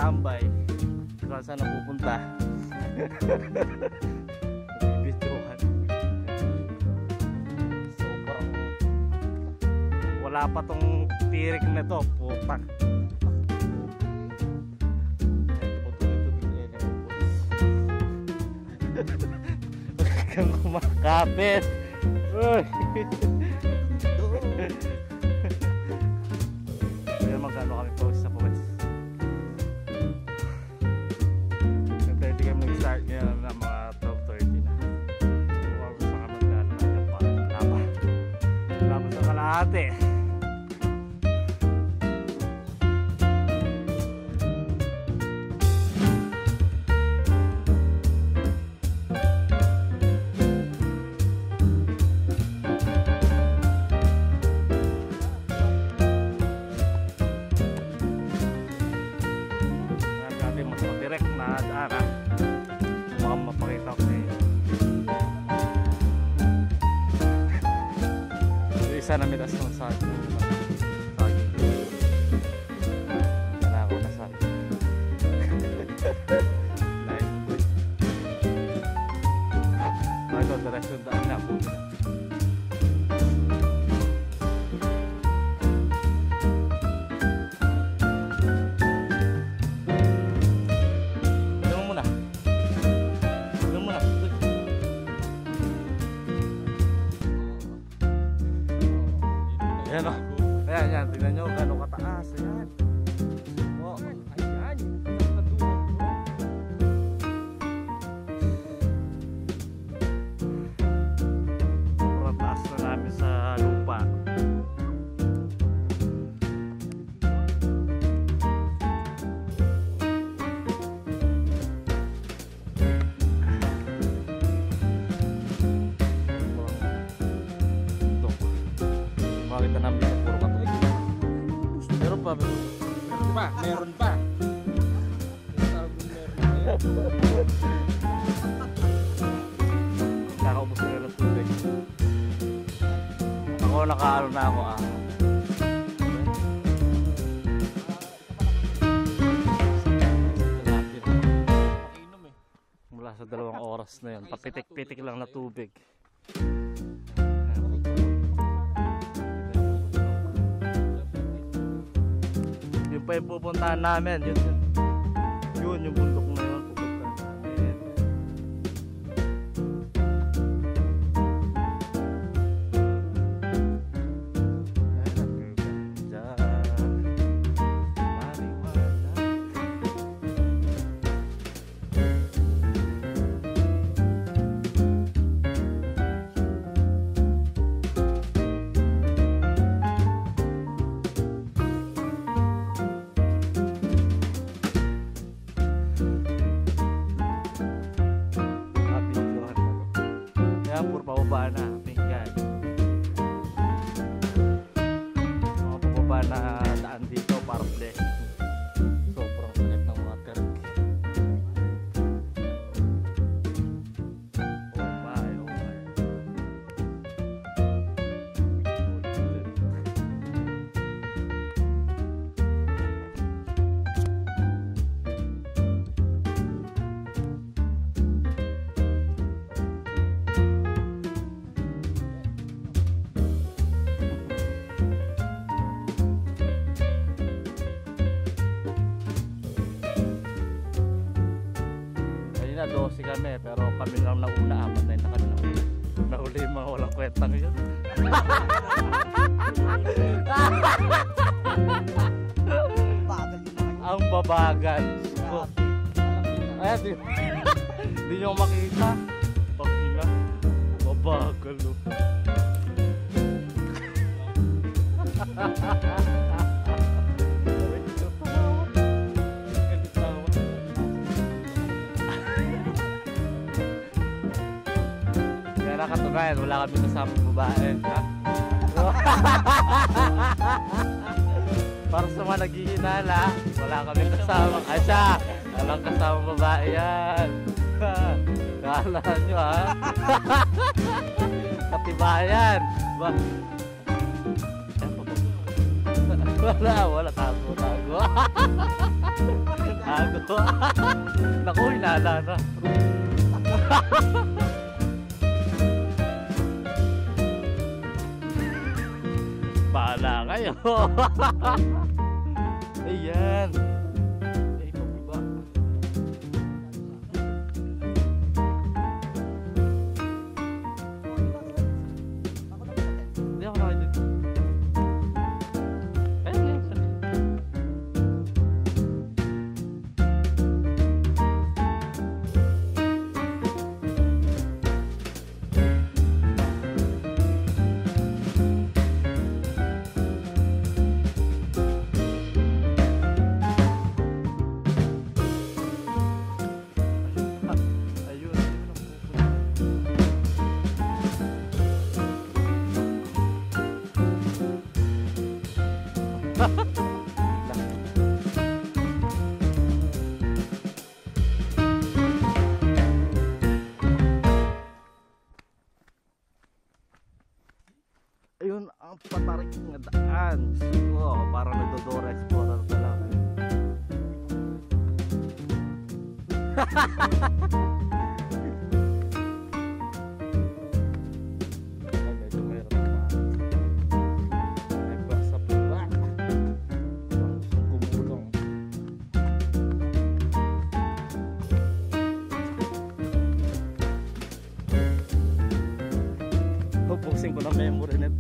tambay. Kung saan ang pupunta. Bibidyohan. So parang wala pa tong tirik na to. Putak. Kang kumakapit. Uy. Kaya magkano kami po sa puwes. Hindi kami nag-start ngayon na mga 12:30 na. Huwag sa kami maglalagyan pa. Wala pa sa kalahati. Isa na mitas ng saging. Kaya ako na saging. Nice boy. Ito, direksyon daan na po. Ayan o. Ayan, tingnan nyo gano'ng kataas. Ayan. O, ayan. Sobrang taas na namin sa lupa. Makita namin yung puro katulig. Meron pa. Meron pa. Nakaubos na ng tubig. Ako nakaano na ako Mula sa 2 oras na yun. Papitik-pitik lang na tubig. Yung pa yung pupuntahan namin, yun yung bundok na yun pupuntahan namin. Puro pababa na, tingnan. Mga pababa na daan dito para blessing. Sobrang sakit ng water. Oh my. Na 12 kami pero kami lang nauna, 4 na kami nauna. Nahuli yung mga walang kwentang yun. Ang babagal. Ayan, di nyo makita. Pag-ina, babagal. Nakatunayan, wala kami kasama babae, ha? Para sa mga naghihinala, wala kami kasama. Asya, walang kasama babae yan. Kala nyo, ha? Katibayan. Ba? Wala. Tago. Tago. Naku, hinala na. Bahala kayo. Ayan. Ay, pababa. Hindi ako nakita. Ayun, ayun. Ayun, ayun ang patarik ng daan. Oh, parang nagdodora explorer pa lang. Ay, medyo mayroon pa. Ay, basa pa ba? Parang gustong gumulong. Pupusin ko na memory net.